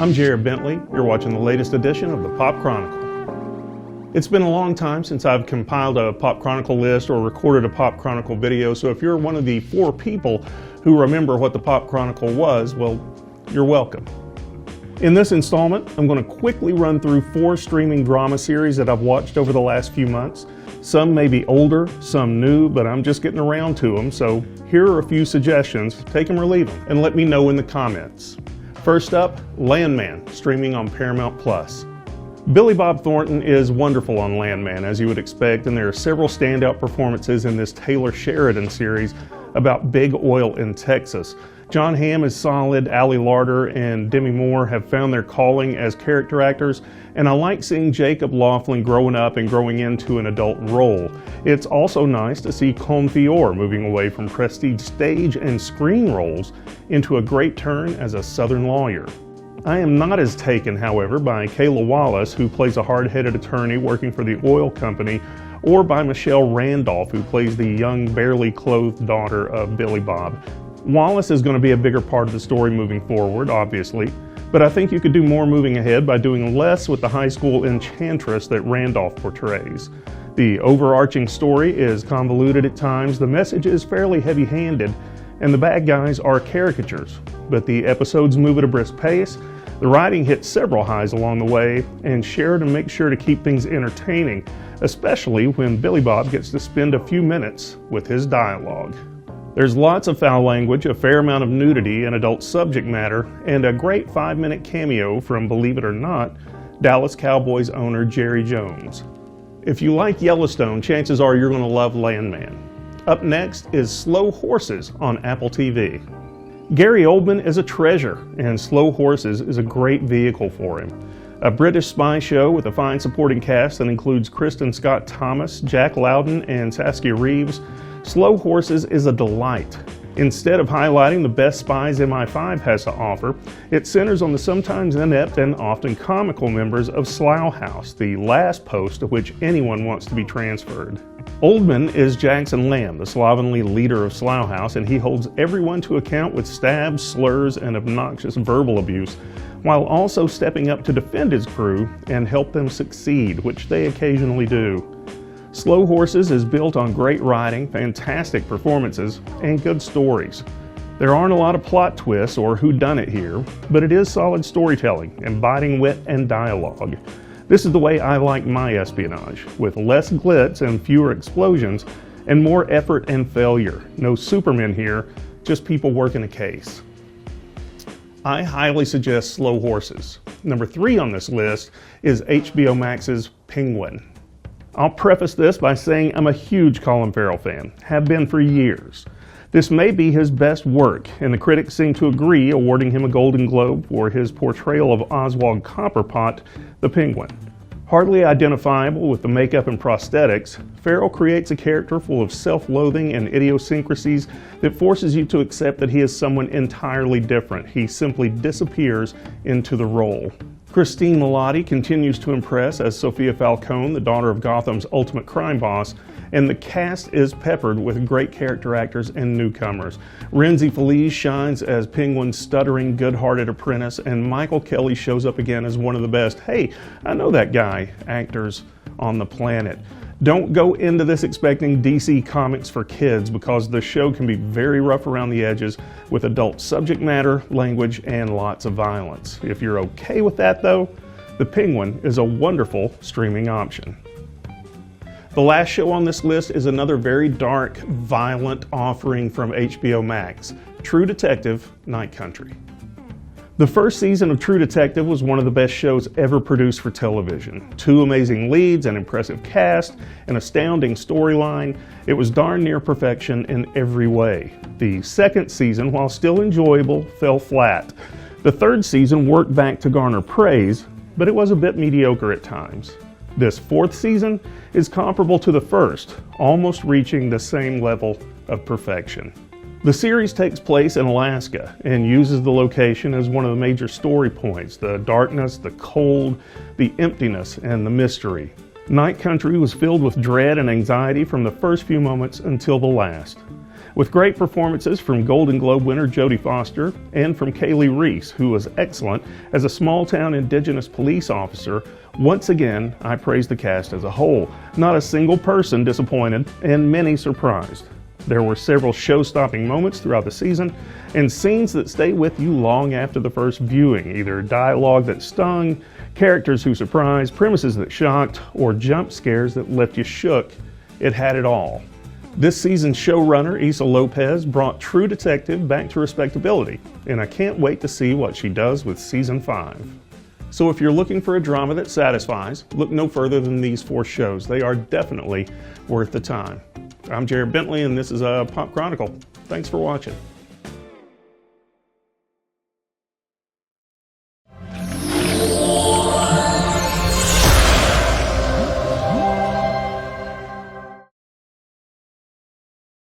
I'm Jared Bentley. You're watching the latest edition of the Pop Chronicle. It's been a long time since I've compiled a Pop Chronicle list or recorded a Pop Chronicle video, so if you're one of the 4 people who remember what the Pop Chronicle was, well, you're welcome. In this installment, I'm going to quickly run through 4 streaming drama series that I've watched over the last few months. Some may be older, some new, but I'm just getting around to them, so here are a few suggestions. Take them or leave them, and let me know in the comments. First up, Landman, streaming on Paramount+. Billy Bob Thornton is wonderful on Landman, as you would expect, and there are several standout performances in this Taylor Sheridan series about big oil in Texas. John Hamm is solid, Ali Larter and Demi Moore have found their calling as character actors, and I like seeing Jacob Laughlin growing up and growing into an adult role. It's also nice to see Colm Feore moving away from prestige stage and screen roles into a great turn as a Southern lawyer. I am not as taken, however, by Kayla Wallace, who plays a hard-headed attorney working for the oil company, or by Michelle Randolph, who plays the young, barely clothed daughter of Billy Bob. Wallace is going to be a bigger part of the story moving forward, obviously, but I think you could do more moving ahead by doing less with the high school enchantress that Randolph portrays. The overarching story is convoluted at times, the message is fairly heavy-handed, and the bad guys are caricatures. But the episodes move at a brisk pace, the writing hits several highs along the way, and Sheridan makes sure to keep things entertaining, especially when Billy Bob gets to spend a few minutes with his dialogue. There's lots of foul language, a fair amount of nudity and adult subject matter, and a great 5-minute cameo from, believe it or not, Dallas Cowboys owner Jerry Jones. If you like Yellowstone, chances are you're going to love Landman. Up next is Slow Horses on Apple TV. Gary Oldman is a treasure, and Slow Horses is a great vehicle for him. A British spy show with a fine supporting cast that includes Kristen Scott Thomas, Jack Lowden, and Saskia Reeves. Slow Horses is a delight. Instead of highlighting the best spies MI5 has to offer, it centers on the sometimes inept and often comical members of Slough House, the last post of which anyone wants to be transferred. Oldman is Jackson Lamb, the slovenly leader of Slough House, and he holds everyone to account with stabs, slurs, and obnoxious verbal abuse, while also stepping up to defend his crew and help them succeed, which they occasionally do. Slow Horses is built on great writing, fantastic performances, and good stories. There aren't a lot of plot twists or whodunit here, but it is solid storytelling and biting wit and dialogue. This is the way I like my espionage, with less glitz and fewer explosions, and more effort and failure. No Superman here, just people working a case. I highly suggest Slow Horses. Number 3 on this list is HBO Max's Penguin. I'll preface this by saying I'm a huge Colin Farrell fan, have been for years. This may be his best work, and the critics seem to agree, awarding him a Golden Globe for his portrayal of Oswald Copperpot, the Penguin. Hardly identifiable with the makeup and prosthetics, Farrell creates a character full of self-loathing and idiosyncrasies that forces you to accept that he is someone entirely different. He simply disappears into the role. Christine Milioti continues to impress as Sophia Falcone, the daughter of Gotham's ultimate crime boss, and the cast is peppered with great character actors and newcomers. Renzi Feliz shines as Penguin's stuttering, good-hearted apprentice, and Michael Kelly shows up again as one of the best, hey, I know that guy, actors on the planet. Don't go into this expecting DC Comics for kids, because the show can be very rough around the edges with adult subject matter, language, and lots of violence. If you're okay with that though, The Penguin is a wonderful streaming option. The last show on this list is another very dark, violent offering from HBO Max, True Detective: Night Country. The first season of True Detective was one of the best shows ever produced for television. 2 amazing leads, an impressive cast, an astounding storyline. It was darn near perfection in every way. The second season, while still enjoyable, fell flat. The third season worked back to garner praise, but it was a bit mediocre at times. This 4th season is comparable to the first, almost reaching the same level of perfection. The series takes place in Alaska and uses the location as one of the major story points: the darkness, the cold, the emptiness, and the mystery. Night Country was filled with dread and anxiety from the first few moments until the last. with great performances from Golden Globe winner Jodie Foster and from Kaylee Reese, who was excellent as a small-town Indigenous police officer. Once again, I praise the cast as a whole. Not a single person disappointed, and many surprised. There were several show-stopping moments throughout the season, and scenes that stay with you long after the first viewing, either dialogue that stung, characters who surprised, premises that shocked, or jump scares that left you shook. It had it all. This season's showrunner, Issa Lopez, brought True Detective back to respectability, and I can't wait to see what she does with Season 5. So if you're looking for a drama that satisfies, look no further than these 4 shows. They are definitely worth the time. I'm Jared Bentley, and this is Pop Chronicle. Thanks for watching.